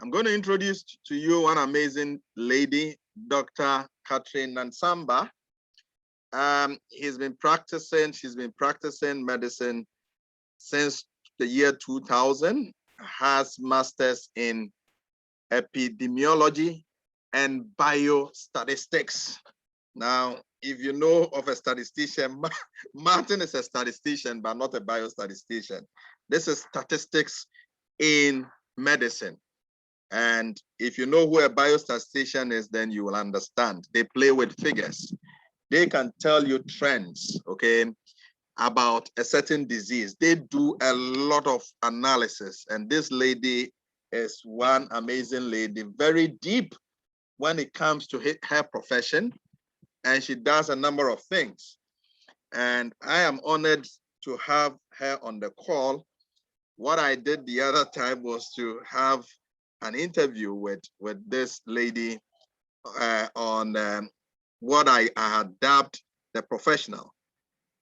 I'm going to introduce to you one amazing lady, Dr. Catherine Nansamba. She's been practicing medicine since the year 2000, has masters in epidemiology and biostatistics. Now, if you know of a statistician, Martin is a statistician, but not a biostatistician. This is statistics in medicine. And if you know who a biostatistician is, then you will understand. They play with figures. They can tell you trends, okay, about a certain disease. They do a lot of analysis. And this lady is one amazing lady, very deep when it comes to her profession. And she does a number of things. And I am honored to have her on the call. What I did the other time was to have an interview with this lady on what I had dubbed the professional.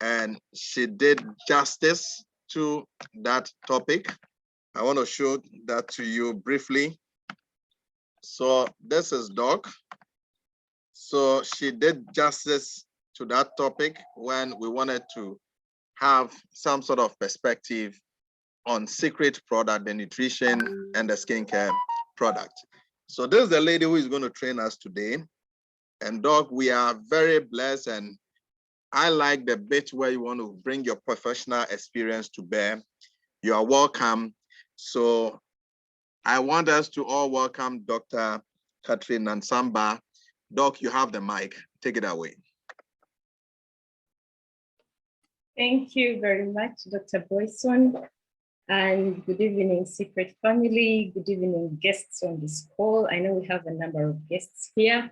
And she did justice to that topic. I want to show that to you briefly. So this is Doc. So she did justice to that topic when we wanted to have some sort of perspective on Seacret product, the nutrition and the skincare product. So this is the lady who is going to train us today. And Doc, we are very blessed, and I like the bit where you want to bring your professional experience to bear. You are welcome. So I want us to all welcome Dr. Catherine Nansamba. Doc, you have the mic. Take it away. Thank you very much, Dr. Boison. And good evening, Seacret family. Good evening, guests on this call. I know we have a number of guests here.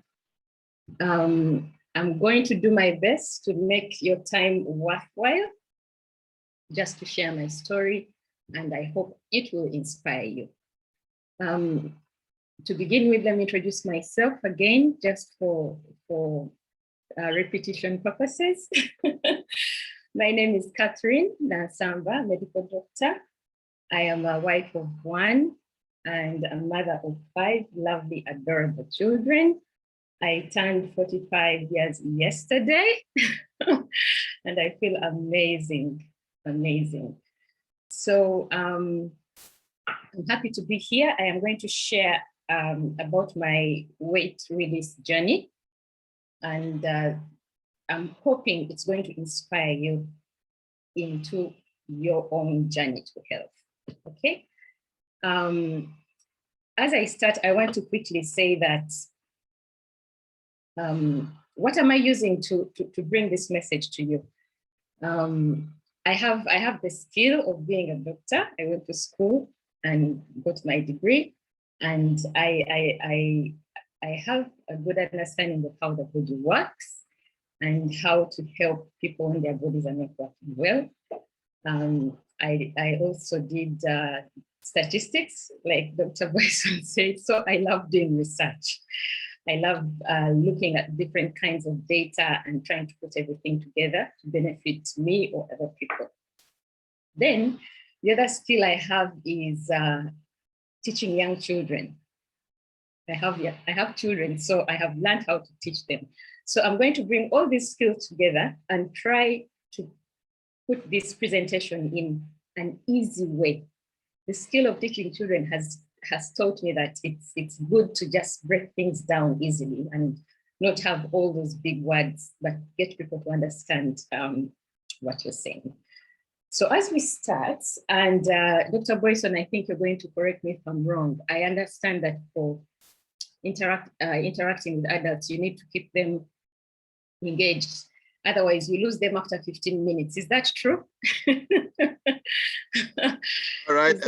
I'm going to do my best to make your time worthwhile, just to share my story, and I hope it will inspire you. To begin with, let me introduce myself again, just for repetition purposes. My name is Catherine Nansamba, medical doctor. I am a wife of one and a mother of 5 lovely, adorable children. I turned 45 years yesterday, and I feel amazing, amazing. So I'm happy to be here. I am going to share about my weight release journey, and I'm hoping it's going to inspire you into your own journey to health. Okay. As I start, I want to quickly say that what am I using to bring this message to you? I have the skill of being a doctor. I went to school and got my degree, and I have a good understanding of how the body works and how to help people when their bodies are not working well. I also did statistics, like Dr. Boison said, so I love doing research. I love looking at different kinds of data and trying to put everything together to benefit me or other people. Then the other skill I have is teaching young children. I have children, so I have learned how to teach them. So I'm going to bring all these skills together and try to put this presentation in an easy way. The skill of teaching children has taught me that it's good to just break things down easily and not have all those big words, but get people to understand what you're saying. So as we start, and Dr. Boison, I think you're going to correct me if I'm wrong. I understand that for interacting with adults, you need to keep them engaged. Otherwise, you lose them after 15 minutes. Is that true? All right.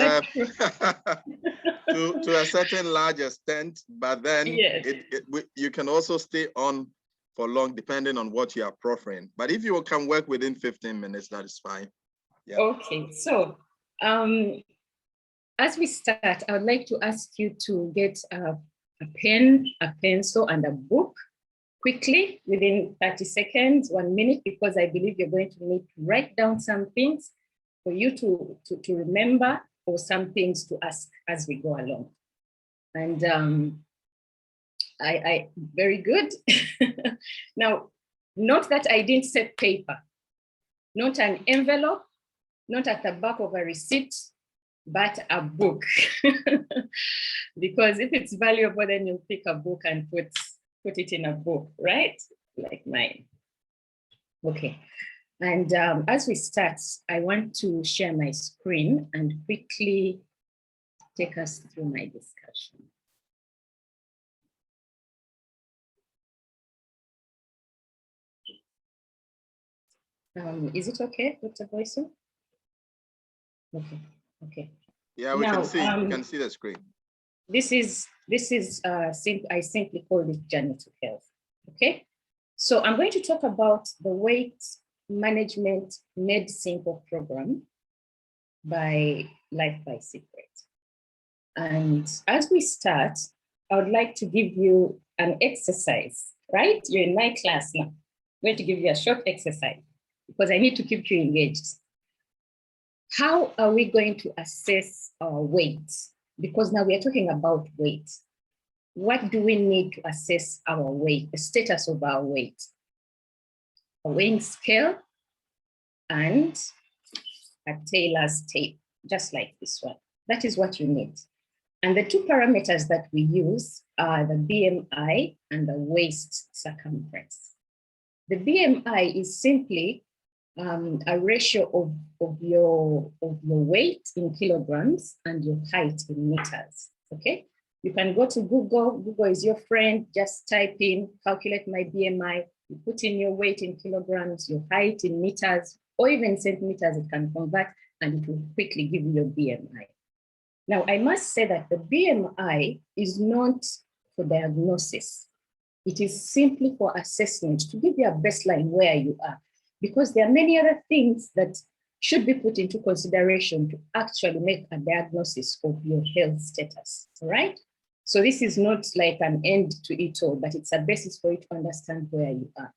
To a certain large extent, but then yes, you can also stay on for long, depending on what you are proffering. But if you can work within 15 minutes, that is fine. Yeah. Okay. So as we start, I would like to ask you to get a pen, a pencil, and a book quickly within 30 seconds, 1 minute, because I believe you're going to need to write down some things for you to remember, or some things to ask as we go along. And I very good. Now, note that I didn't set paper, not an envelope, not at the back of a receipt, but a book. Because if it's valuable, then you'll pick a book and put it in a book, right? Like mine. Okay. And as we start, I want to share my screen and quickly take us through my discussion. Is it okay, Dr. Boison? Okay, okay. Yeah, we can see. We can see the screen. This is I simply call it Journey to Health. Okay, so I'm going to talk about the Weight Management Made Simple program by Life by Seacret. And as we start, I would like to give you an exercise, right? You're in my class now. I'm going to give you a short exercise because I need to keep you engaged. How are we going to assess our weight? Because now we are talking about weight. What do we need to assess our weight, the status of our weight? A weighing scale and a Taylor's tape, just like this one. That is what you need. And the two parameters that we use are the BMI and the waist circumference. The BMI is simply a ratio of your weight in kilograms and your height in meters, okay? You can go to Google. Google is your friend. Just type in, calculate my BMI. You put in your weight in kilograms, your height in meters, or even centimeters, it can convert, and it will quickly give you your BMI. Now, I must say that the BMI is not for diagnosis. It is simply for assessment, to give you a baseline where you are, because there are many other things that should be put into consideration to actually make a diagnosis of your health status, all right? So this is not like an end to it all, but it's a basis for you to understand where you are.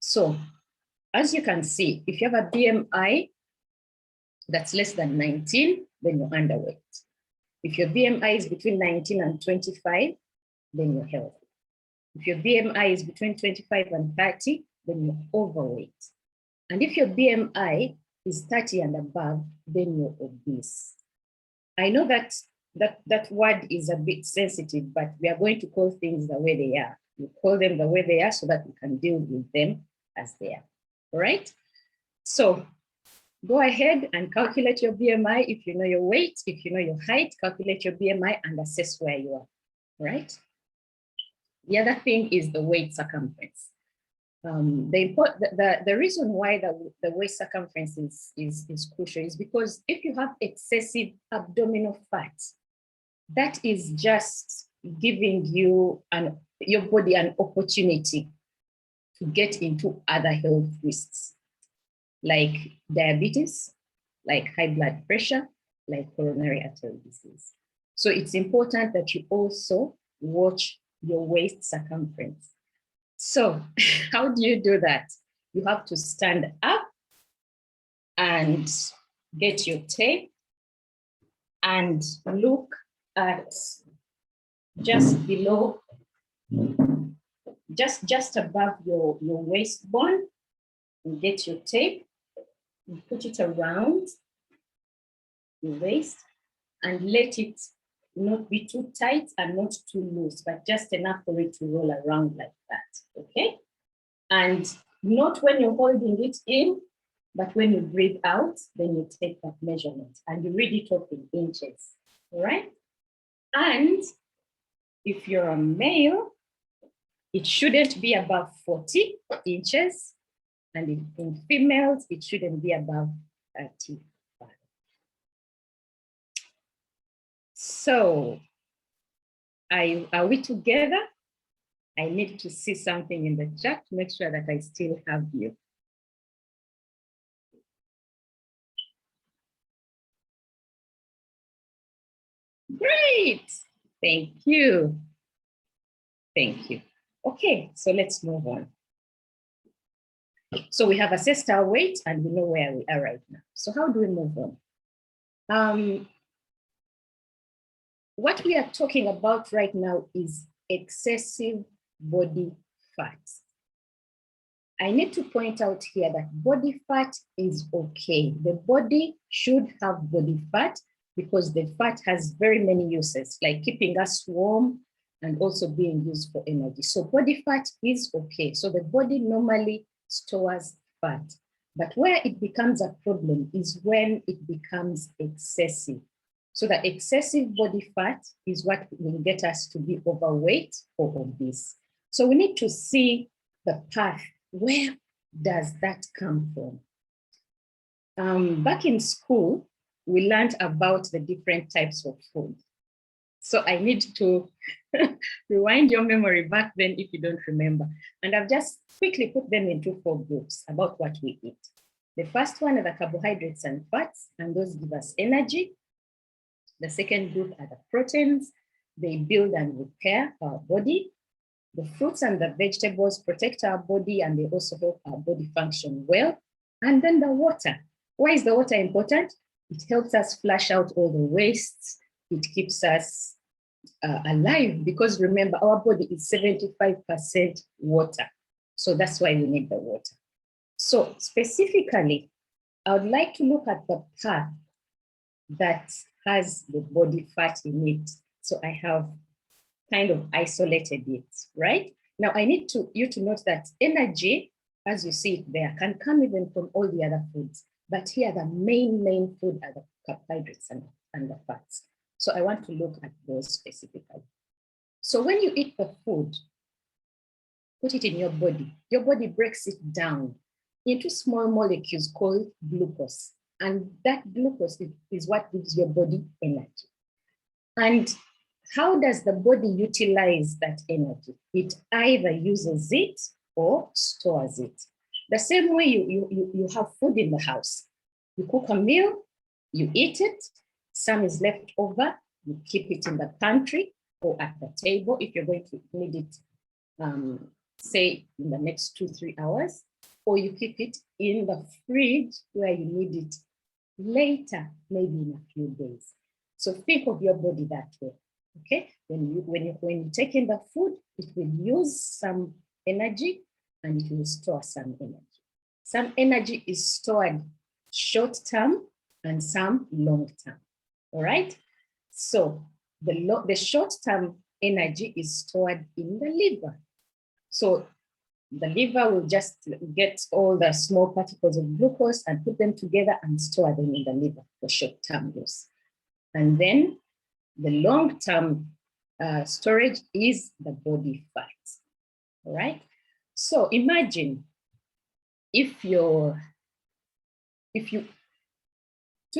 So as you can see, if you have a BMI that's less than 19, then you're underweight. If your BMI is between 19 and 25, then you're healthy. If your BMI is between 25 and 30, then you're overweight. And if your BMI is 30 and above, then you're obese. I know that that word is a bit sensitive, but we are going to call things the way they are. We call them the way they are so that we can deal with them as they are, all right? So go ahead and calculate your BMI if you know your weight, if you know your height, calculate your BMI and assess where you are, right? The other thing is the waist circumference. The reason why the waist circumference is crucial is because if you have excessive abdominal fat, that is just giving you your body an opportunity to get into other health risks, like diabetes, like high blood pressure, like coronary artery disease. So it's important that you also watch your waist circumference. So how do you do that? You have to stand up and get your tape and look at just below, just above your waist bone, and get your tape and put it around your waist and let it not be too tight and not too loose, but just enough for it to roll around like that, okay? And not when you're holding it in, but when you breathe out, then you take that measurement and you read it off in inches, all right? And if you're a male, it shouldn't be above 40 inches. And in females, it shouldn't be above 35. So are we together? I need to see something in the chat to make sure that I still have you. Great, thank you. Thank you. Okay, so let's move on. So we have assessed our weight and we know where we are right now. So how do we move on? what we are talking about right now is excessive body fat. I need to point out here that body fat is okay. The body should have body fat because the fat has very many uses, like keeping us warm and also being used for energy. So body fat is okay. So the body normally stores fat. But where it becomes a problem is when it becomes excessive. So the excessive body fat is what will get us to be overweight or obese. So we need to see the path. Where does that come from? Back in school, we learned about the different types of food. So I need to rewind your memory back then if you don't remember. And I've just quickly put them into 4 groups about what we eat. The first one are the carbohydrates and fats, and those give us energy. The second group are the proteins. They build and repair our body. The fruits and the vegetables protect our body and they also help our body function well. And then the water. Why is the water important? It helps us flush out all the wastes. It keeps us alive because remember, our body is 75% water. So that's why we need the water. So specifically, I would like to look at the path that has the body fat in it. So I have kind of isolated it, right? Now I need you to note that energy, as you see it there, can come even from all the other foods. But here the main food are the carbohydrates and the fats. So I want to look at those specifically. So when you eat the food, put it in your body breaks it down into small molecules called glucose. And that glucose is what gives your body energy. And how does the body utilize that energy? It either uses it or stores it. The same way you have food in the house. You cook a meal, you eat it, some is left over, you keep it in the pantry or at the table if you're going to need it, say in the next 2-3 hours, or you keep it in the fridge where you need it later, maybe in a few days. So think of your body that way. Okay, when you take in the food, it will use some energy and it will store some energy. Some energy is stored short term and some long term. All right. So the short term energy is stored in the liver. So the liver will just get all the small particles of glucose and put them together and store them in the liver for short term use. And then the long-term storage is the body fat, all right? So imagine two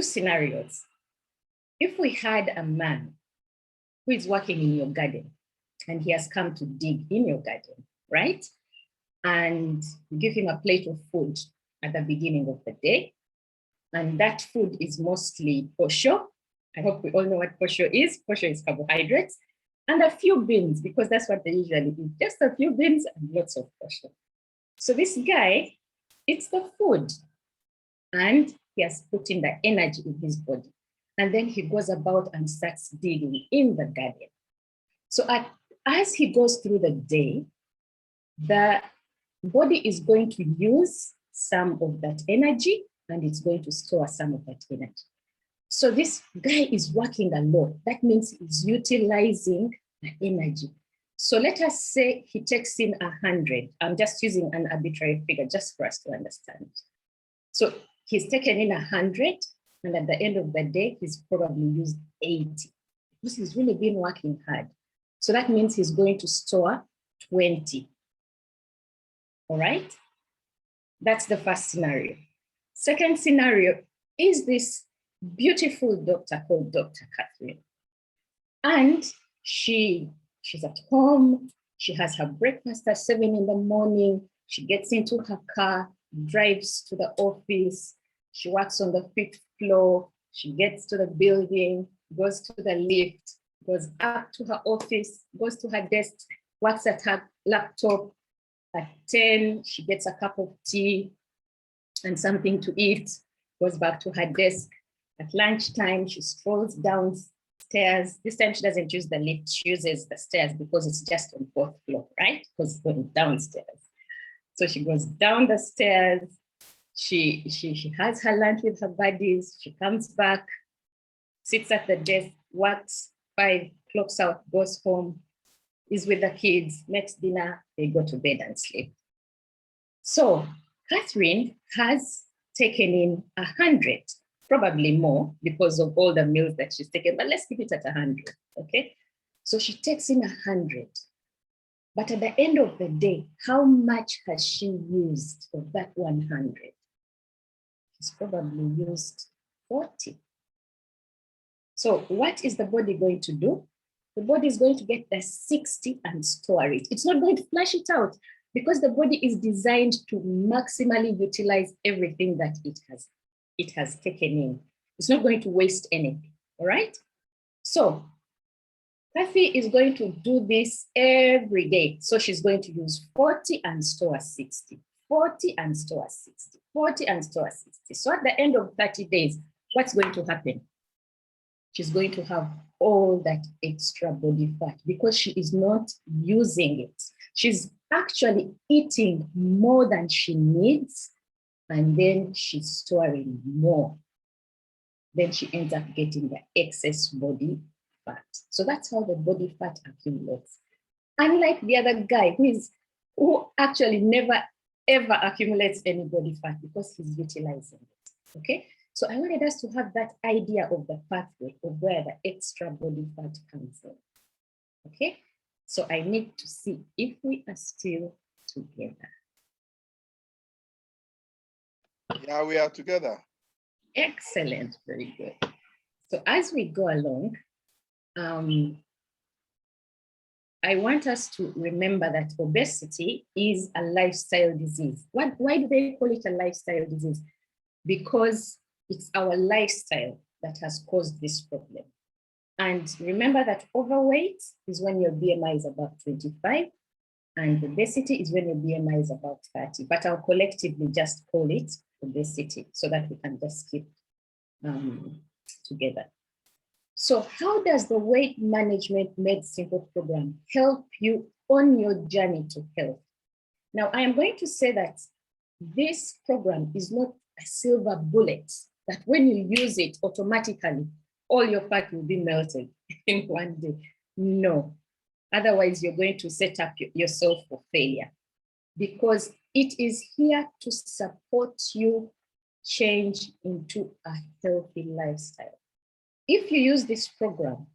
scenarios. If we had a man who is working in your garden and he has come to dig in your garden, right? And you give him a plate of food at the beginning of the day, and that food is mostly posho. I hope we all know what posho is. Posho is carbohydrates and a few beans because that's what they usually eat. Just a few beans and lots of posho. So this guy eats the food and he has put in the energy in his body. And then he goes about and starts digging in the garden. So as he goes through the day, the body is going to use some of that energy and it's going to store some of that energy. So this guy is working a lot. That means he's utilizing the energy. So let us say he takes in 100. I'm just using an arbitrary figure just for us to understand. So he's taken in 100, and at the end of the day, he's probably used 80 because he's really been working hard. So that means he's going to store 20. All right? That's the first scenario. Second scenario is this beautiful doctor called Dr. Catherine. And she's at home. She has her breakfast at 7 in the morning. She gets into her car, drives to the office. She works on the 5th floor. She gets to the building, goes to the lift, goes up to her office, goes to her desk, works at her laptop. At 10, she gets a cup of tea and something to eat, goes back to her desk. At lunchtime, she strolls downstairs stairs. This time she doesn't use the lift, she uses the stairs because it's just on 4th floor, right? Because it's going downstairs. So she goes down the stairs. She has her lunch with her buddies. She comes back, sits at the desk, works 5, clocks out, goes home, is with the kids, makes dinner, they go to bed and sleep. So Catherine has taken in 100, probably more because of all the meals that she's taken, but let's keep it at 100, okay? So she takes in 100. But at the end of the day, how much has she used of that 100? She's probably used 40. So what is the body going to do? The body is going to get the 60 and store it. It's not going to flush it out because the body is designed to maximally utilize everything that it has taken in. It's not going to waste anything, all right? So Kathy is going to do this every day. So she's going to use 40 and store 60, 40 and store 60, 40 and store 60. So at the end of 30 days, what's going to happen? She's going to have all that extra body fat because she is not using it. She's actually eating more than she needs, and then she's storing more. Then she ends up getting the excess body fat. So that's how the body fat accumulates. Unlike the other guy who actually never ever accumulates any body fat because he's utilizing it, okay? So I wanted us to have that idea of the pathway of where the extra body fat comes in, okay? So I need to see if we are still together. Yeah, we are together. Excellent, very good. So as we go along, I want us to remember that obesity is a lifestyle disease. Why do they call it a lifestyle disease? Because it's our lifestyle that has caused this problem. And remember that overweight is when your BMI is about 25, and obesity is when your BMI is about 30. But I'll collectively just call it obesity so that we can just keep together. So how does the weight management made simple program help you on your journey to health? Now, I am going to say that this program is not a silver bullet that when you use it automatically, all your fat will be melted in one day. No, otherwise you're going to set up yourself for failure, because it is here to support you change into a healthy lifestyle. If you use this program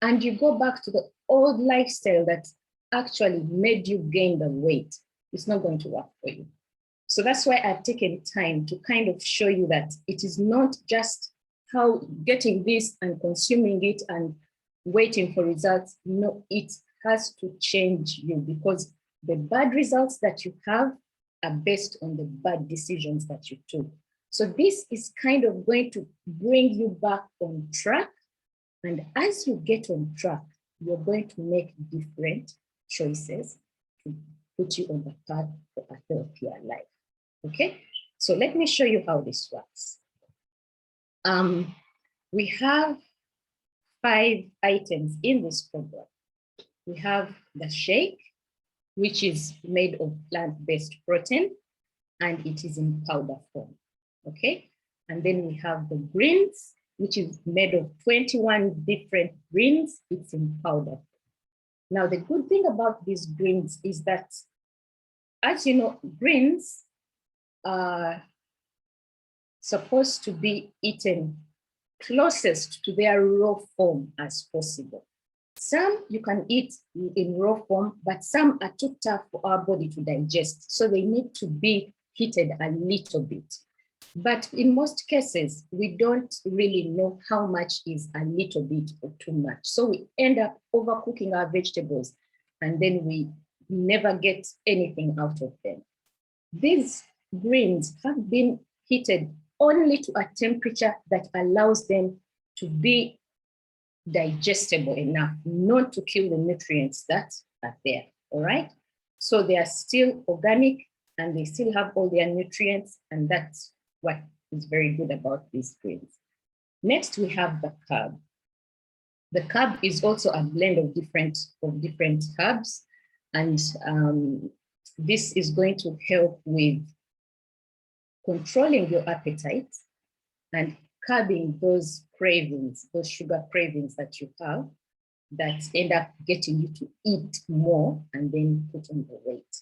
and you go back to the old lifestyle that actually made you gain the weight, it's not going to work for you. So that's why I've taken time to kind of show you that it is not just how getting this and consuming it and waiting for results. No, it has to change you, because the bad results that you have are based on the bad decisions that you took. So this is kind of going to bring you back on track. And as you get on track, you're going to make different choices to put you on the path for a healthier life. Okay, so let me show you how this works. We have 5 items in this program. We have the shake, which is made of plant-based protein, and it is in powder form, okay? And then we have the greens, which is made of 21 different greens. It's in powder form. Now, the good thing about these greens is that, as you know, greens are supposed to be eaten closest to their raw form as possible. Some you can eat in raw form, but some are too tough for our body to digest, so they need to be heated a little bit. But in most cases, we don't really know how much is a little bit or too much. So we end up overcooking our vegetables, and then we never get anything out of them. These greens have been heated only to a temperature that allows them to be digestible enough, not to kill the nutrients that are there, all right? So they are still organic and they still have all their nutrients, and that's what is very good about these greens. Next, we have the carb. The carb is also a blend of different carbs, and this is going to help with controlling your appetite and curbing those cravings, those sugar cravings that you have that end up getting you to eat more and then put on the weight.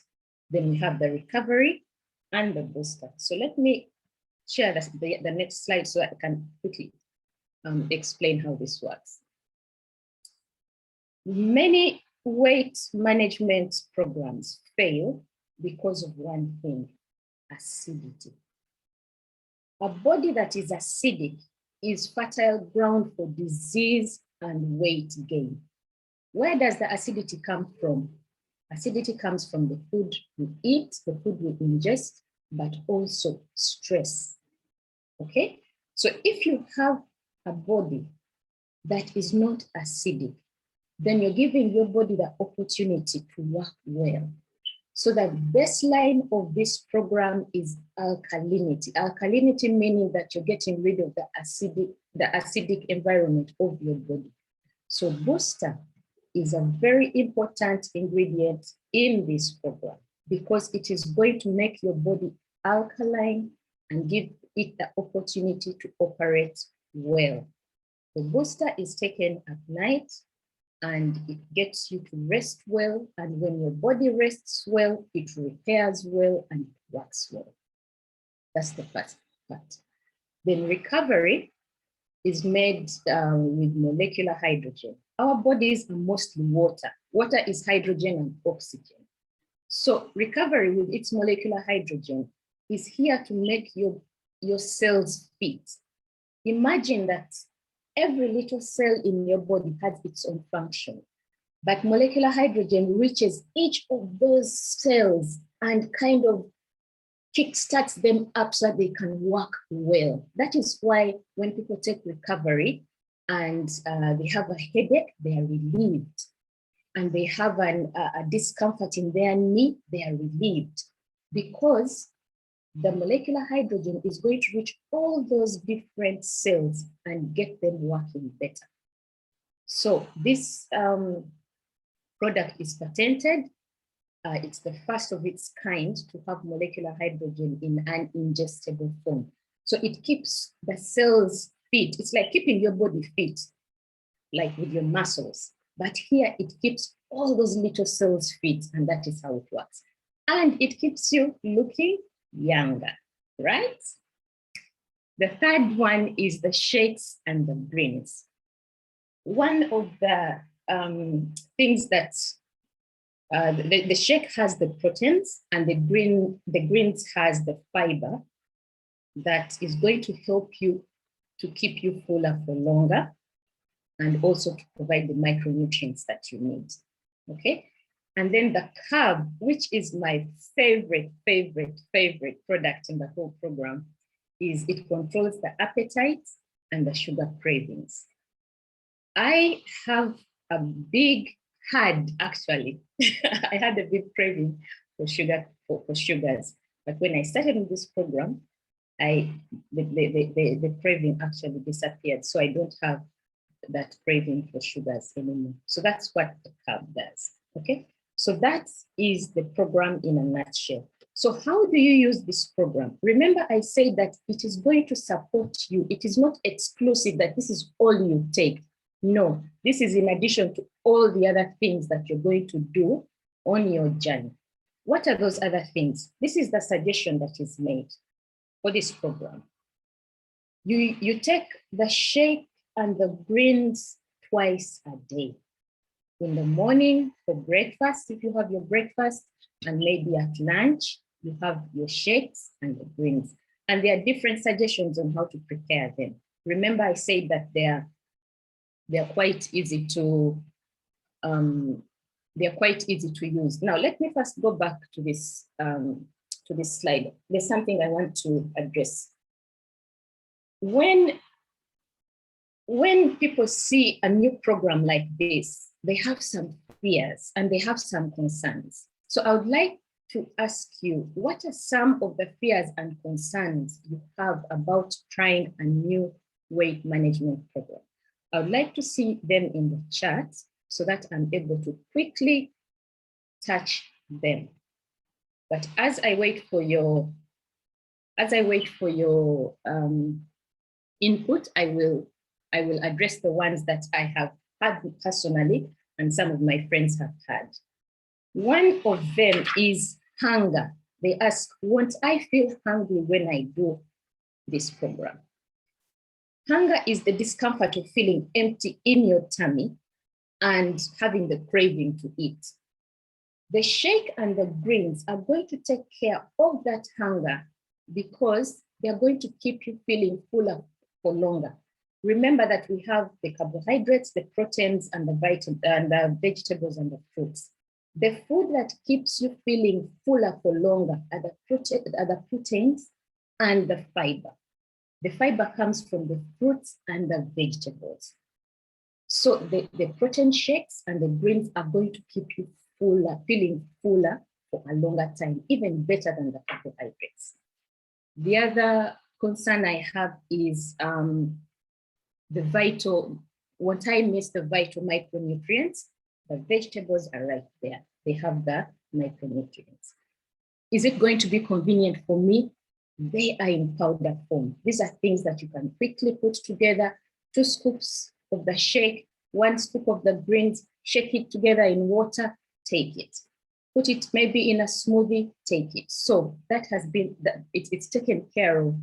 Then we have the recovery and the booster. So let me share the next slide so I can quickly explain how this works. Many weight management programs fail because of one thing: acidity. A body that is acidic is fertile ground for disease and weight gain. Where does the acidity come from? Acidity comes from the food we eat, the food we ingest, but also stress. Okay? So if you have a body that is not acidic, then you're giving your body the opportunity to work well. So the baseline of this program is alkalinity. Alkalinity meaning that you're getting rid of the acidic environment of your body. So booster is a very important ingredient in this program because it is going to make your body alkaline and give it the opportunity to operate well. The booster is taken at night and it gets you to rest well. And when your body rests well, it repairs well and it works well. That's the first part. Then recovery is made with molecular hydrogen. Our bodies are mostly water. Water is hydrogen and oxygen. So recovery with its molecular hydrogen is here to make your cells fit. Imagine that every little cell in your body has its own function, but molecular hydrogen reaches each of those cells and kind of kickstarts them up so that they can work well. That is why when people take recovery and they have a headache, they are relieved. And they have a discomfort in their knee, they are relieved. Because the molecular hydrogen is going to reach all those different cells and get them working better. So this product is patented. It's the first of its kind to have molecular hydrogen in an ingestible form. So it keeps the cells fit. It's like keeping your body fit, like with your muscles. But here it keeps all those little cells fit, and that is how it works. And it keeps you looking younger, right? The third one is the shakes and the greens. One of the things that the shake has the proteins and the greens has the fiber that is going to help you to keep you fuller for longer and also to provide the micronutrients that you need, okay? And then the carb, which is my favorite product in the whole program, is it controls the appetite and the sugar cravings. I have a big actually, I had a big craving for sugars. But when I started with this program, the craving actually disappeared. So I don't have that craving for sugars anymore. So that's what the carb does, okay? So that is the program in a nutshell. So how do you use this program? Remember I said that it is going to support you. It is not exclusive that this is all you take. No, this is in addition to all the other things that you're going to do on your journey. What are those other things? This is the suggestion that is made for this program. You take the shake and the greens twice a day. In the morning for breakfast, if you have your breakfast, and maybe at lunch, you have your shakes and the greens. And there are different suggestions on how to prepare them. Remember I said that they're quite easy to use. Now, let me first go back to this slide. There's something I want to address. When people see a new program like this, they have some fears and they have some concerns. So I would like to ask you, what are some of the fears and concerns you have about trying a new weight management program? I would like to see them in the chat so that I'm able to quickly touch them. But as I wait for your input, I will address the ones that I have had personally and some of my friends have had. One of them is hunger. They ask, won't I feel hungry when I do this program? Hunger is the discomfort of feeling empty in your tummy and having the craving to eat. The shake and the greens are going to take care of that hunger because they're going to keep you feeling fuller for longer. Remember that we have the carbohydrates, the proteins, and the vitamins, and the vegetables and the fruits. The food that keeps you feeling fuller for longer are the proteins and the fiber. The fiber comes from the fruits and the vegetables. So the protein shakes and the greens are going to keep you fuller, feeling fuller for a longer time, even better than the carbohydrates. The other concern I have is the vital, won't I miss the vital micronutrients? The vegetables are right there. They have the micronutrients. Is it going to be convenient for me? They are in powder form. These are things that you can quickly put together. 2 scoops of the shake, 1 scoop of the greens, shake it together in water, take it. Put it maybe in a smoothie, take it. So that has been, it's taken care of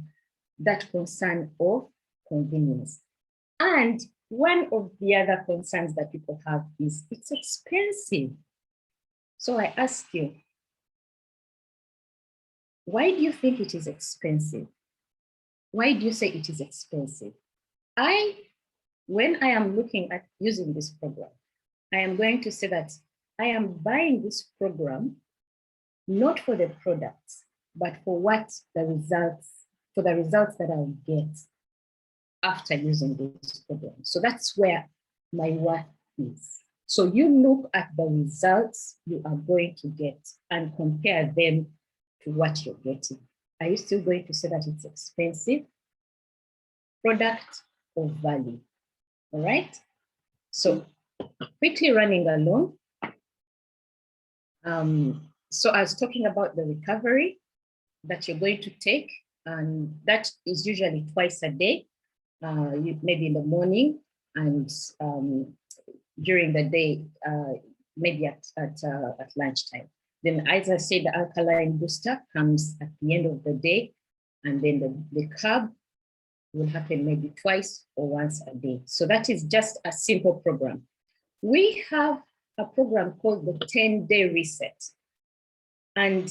that concern of convenience. And one of the other concerns that people have is it's expensive. So I ask you, why do you think it is expensive? Why do you say it is expensive? When I am looking at using this program, I am going to say that I am buying this program not for the products, but for the results that I'll get after using this program. So that's where my worth is. So you look at the results you are going to get and compare them to what you're getting. Are you still going to say that it's expensive? Product or value? All right. So quickly running along. So I was talking about the recovery that you're going to take, and that is usually twice a day, maybe in the morning and during the day, maybe at lunchtime. Then, as I said, the alkaline booster comes at the end of the day, and then the carb will happen maybe twice or once a day. So that is just a simple program. We have a program called the 10-day reset. And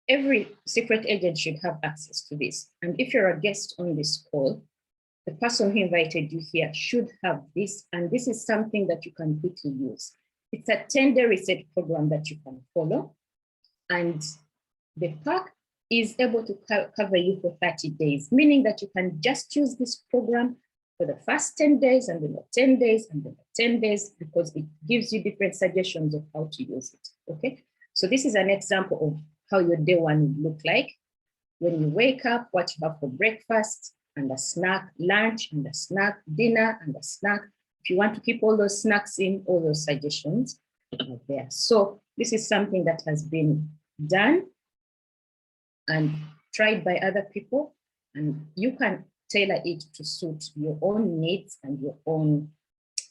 every secret agent should have access to this. And if you're a guest on this call, the person who invited you here should have this. And this is something that you can quickly use. It's a 10-day reset program that you can follow. And the pack is able to cover you for 30 days, meaning that you can just use this program for the first 10 days and then the 10 days and then the 10 days, because it gives you different suggestions of how to use it, okay? So this is an example of how your day one would look like. When you wake up, what you have for breakfast, and a snack, lunch, and a snack, dinner, and a snack. If you want to keep all those snacks in, all those suggestions are there. So this is something that has been done and tried by other people, and you can tailor it to suit your own needs and your own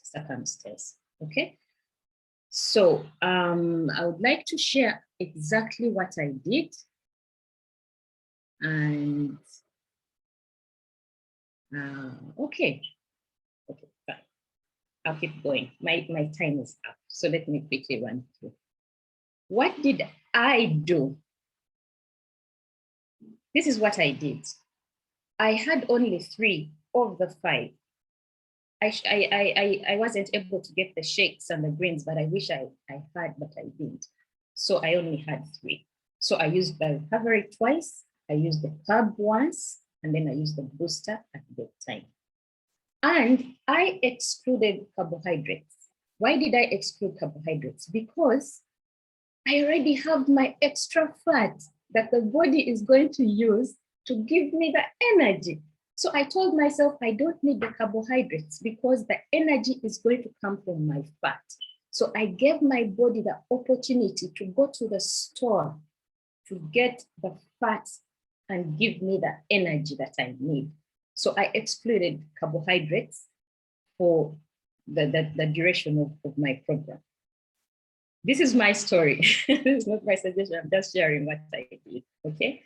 circumstance, okay? So I would like to share exactly what I did. And okay, fine. I'll keep going. My time is up. So let me quickly run through. What did I do? This is what I did. I had only 3 of the 5. I wasn't able to get the shakes and the greens, but I wish I had, but I didn't. So I only had 3. So I used the recovery twice, I used the carb once, and then I used the booster at bedtime. And I excluded carbohydrates. Why did I exclude carbohydrates? Because I already have my extra fat that the body is going to use to give me the energy. So I told myself, I don't need the carbohydrates because the energy is going to come from my fat. So I gave my body the opportunity to go to the store to get the fat and give me the energy that I need. So I excluded carbohydrates for the duration of my program. This is my story. This is not my suggestion. I'm just sharing what I did, okay?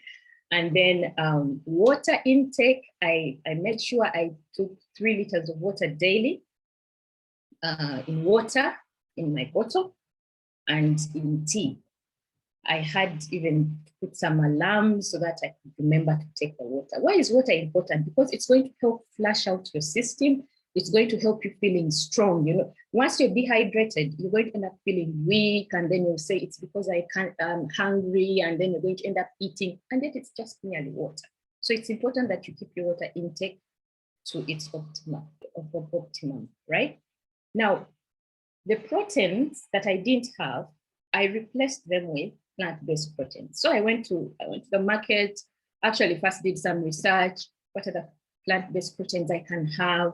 And then water intake, I made sure I took 3 liters of water daily in water in my bottle and in tea. I had even put some alarms so that I could remember to take the water. Why is water important? Because it's going to help flush out your system. It's going to help you feeling strong. You know, once you're dehydrated, you're going to end up feeling weak, and then you'll say it's because I'm hungry, and then you're going to end up eating, and then it's just merely water. So it's important that you keep your water intake to its optimum, right? Now, the proteins that I didn't have, I replaced them with plant-based proteins. So I went to the market, actually first did some research, what are the plant-based proteins I can have.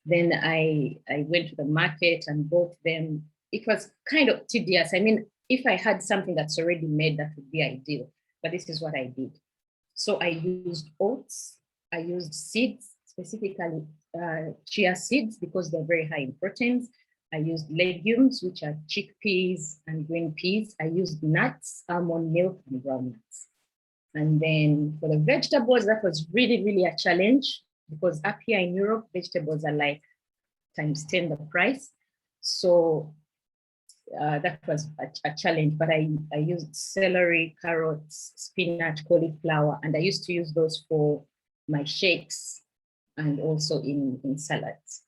Then I went to the market and bought them. It was kind of tedious. I mean, if I had something that's already made, that would be ideal, but this is what I did. So I used oats, I used seeds, specifically chia seeds, because they're very high in proteins. I used legumes, which are chickpeas and green peas. I used nuts, almond milk, and groundnuts. And then for the vegetables, that was really, really a challenge, because up here in Europe, vegetables are like times 10 the price. So that was a challenge, but I used celery, carrots, spinach, cauliflower, and I used to use those for my shakes and also in salads.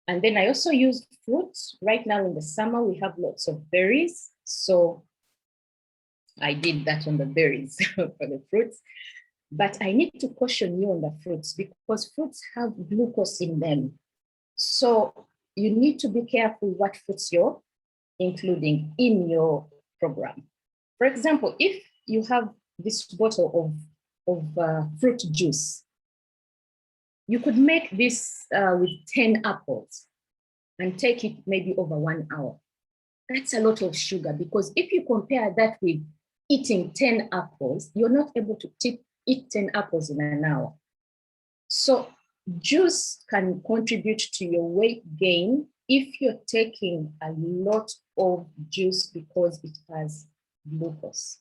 And then I also used fruits. Right now in the summer, we have lots of berries. So I did that on the berries for the fruits. But I need to caution you on the fruits, because fruits have glucose in them. So you need to be careful what fruits you're including in your program. For example, if you have this bottle of fruit juice, you could make this with 10 apples and take it maybe over 1 hour. That's a lot of sugar, because if you compare that with eating 10 apples, you're not able to eat 10 apples in an hour. So juice can contribute to your weight gain if you're taking a lot of juice because it has glucose.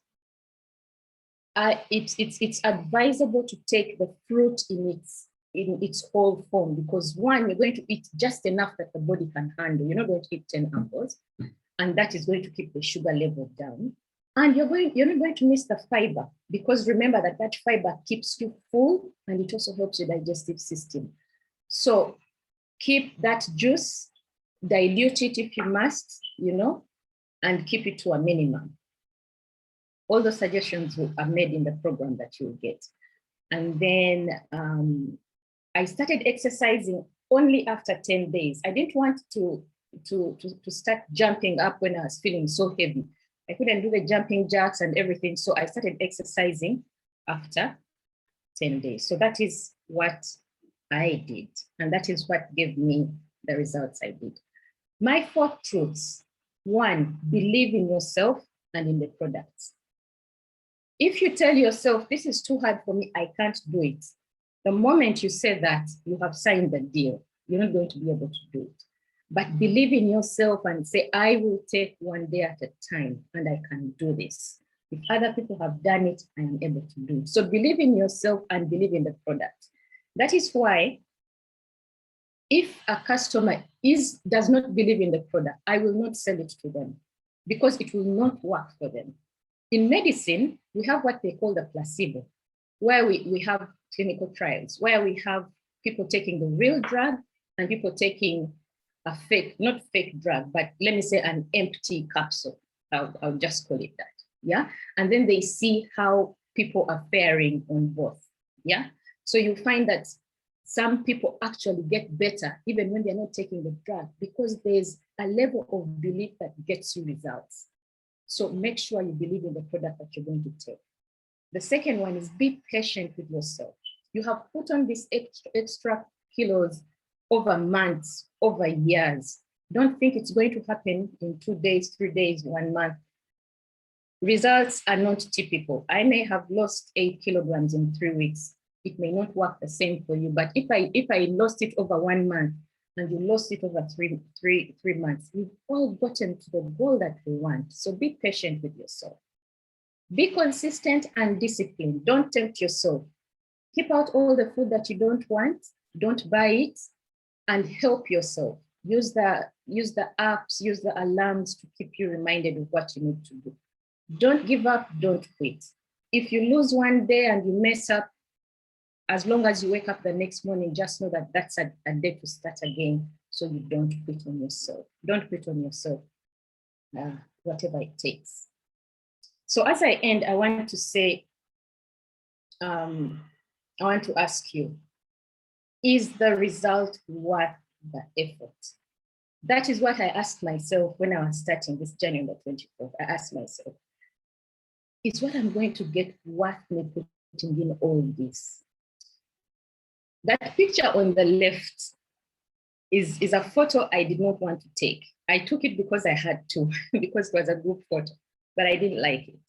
It's advisable to take the fruit in its whole form, because one, you're going to eat just enough that the body can handle. You're not going to eat 10 apples, and that is going to keep the sugar level down. And you're not going to miss the fiber, because remember that fiber keeps you full, and it also helps your digestive system. So keep that juice, dilute it if you must, and keep it to a minimum. All the suggestions are made in the program that you'll get. And then I started exercising only after 10 days. I didn't want to start jumping up when I was feeling so heavy. I couldn't do the jumping jacks and everything. So I started exercising after 10 days. So that is what I did. And that is what gave me the results I did. My 4 truths. 1, believe in yourself and in the products. If you tell yourself, this is too hard for me, I can't do it, the moment you say that, you have signed the deal. You're not going to be able to do it. But believe in yourself and say, I will take one day at a time, and I can do this. If other people have done it, I am able to do it. So believe in yourself and believe in the product. That is why if a customer does not believe in the product, I will not sell it to them, because it will not work for them. In medicine, we have what they call the placebo, where we have clinical trials, where we have people taking the real drug and people taking a fake, not fake drug, but let me say an empty capsule. I'll just call it that, yeah? And then they see how people are faring on both, yeah? So you find that some people actually get better even when they're not taking the drug, because there's a level of belief that gets you results. So make sure you believe in the product that you're going to take. The second one is be patient with yourself. You have put on these extra kilos over months, over years. Don't think it's going to happen in 2 days, 3 days, 1 month. Results are not typical. I may have lost 8 kilograms in 3 weeks. It may not work the same for you, but if I lost it over 1 month and you lost it over three months, we've all gotten to the goal that we want. So be patient with yourself. Be consistent and disciplined. Don't tempt yourself. Keep out all the food that you don't want. Don't buy it, and help yourself. Use the apps, use the alarms to keep you reminded of what you need to do. Don't give up, don't quit. If you lose one day and you mess up, as long as you wake up the next morning, just know that that's a day to start again, so you don't quit on yourself. Don't quit on yourself, whatever it takes. So as I end, I want to say, I want to ask you, is the result worth the effort? That is what I asked myself when I was starting this journey on the 24th. I asked myself, is what I'm going to get worth me putting in all this? That picture on the left is a photo I did not want to take. I took it because I had to, because it was a group photo, but I didn't like it.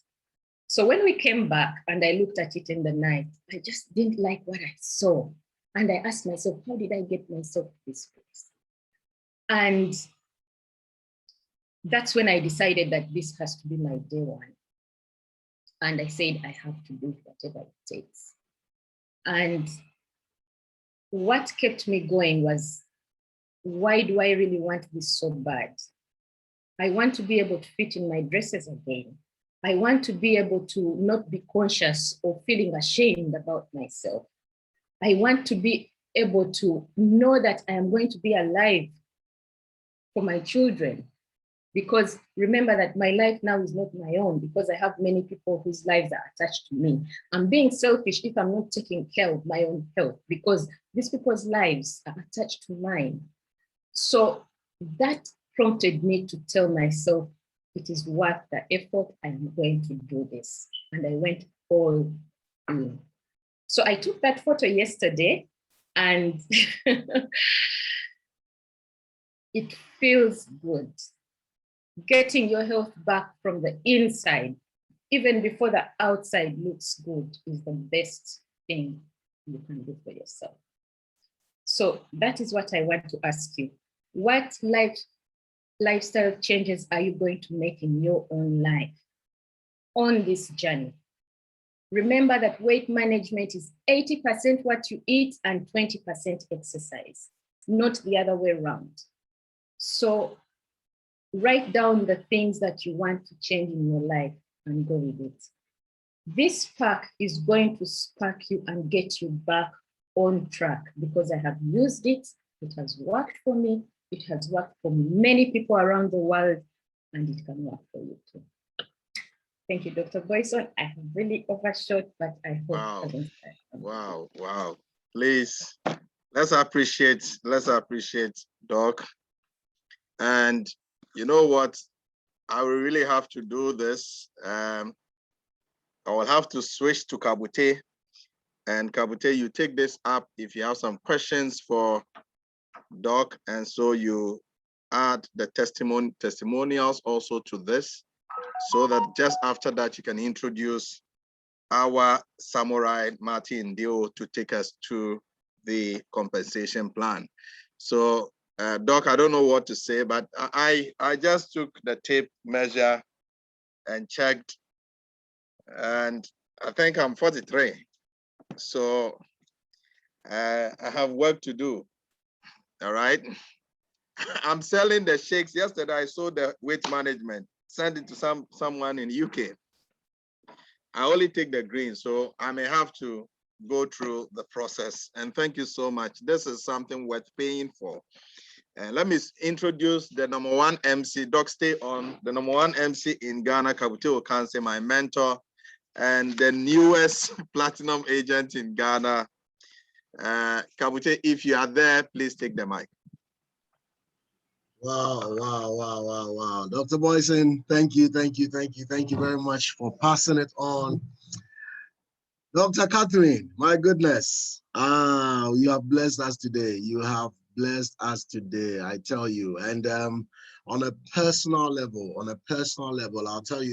So when we came back and I looked at it in the night, I just didn't like what I saw. And I asked myself, how did I get myself to this place? And that's when I decided that this has to be my day one. And I said, I have to do whatever it takes. And what kept me going was, why do I really want this so bad? I want to be able to fit in my dresses again. I want to be able to not be conscious or feeling ashamed about myself. I want to be able to know that I am going to be alive for my children. Because remember that my life now is not my own, because I have many people whose lives are attached to me. I'm being selfish if I'm not taking care of my own health, because these people's lives are attached to mine. So that prompted me to tell myself, it is worth the effort. I'm going to do this. And I went all in. So I took that photo yesterday, and it feels good. Getting your health back from the inside, even before the outside looks good, is the best thing you can do for yourself. So that is what I want to ask you. What lifestyle changes are you going to make in your own life on this journey? Remember that weight management is 80% what you eat and 20% exercise, not the other way around. So write down the things that you want to change in your life and go with it. This pack is going to spark you and get you back on track, because I have used it. It has worked for me. It has worked for many people around the world, and it can work for you too. Thank you, Dr. Boison. I have really overshot, but I hope. Wow. Wow. Please, let's appreciate Doc. And you know what? I will really have to do this. I will have to switch to Kabute. And Kabute, you take this up if you have some questions for Doc, and so you add the testimonials also to this, so that just after that you can introduce our samurai Martin Dio to take us to the compensation plan. So Doc, I don't know what to say, but I just took the tape measure and checked, and I think I'm 43. So I have work to do. All right. I'm selling the shakes. Yesterday I sold the weight management, sent it to someone in UK. I only take the green, so I may have to go through the process. And thank you so much. This is something worth paying for. Let me introduce the #1 MC, Doc, stay on. The #1 MC in Ghana, Kabute Okanse, my mentor, and the newest platinum agent in Ghana. Kabute, if you are there, please take the mic. Wow. Dr. Boison, thank you very much for passing it on. Dr. Catherine, my goodness. You have blessed us today. You have blessed us today, I tell you. And on a personal level, I'll tell you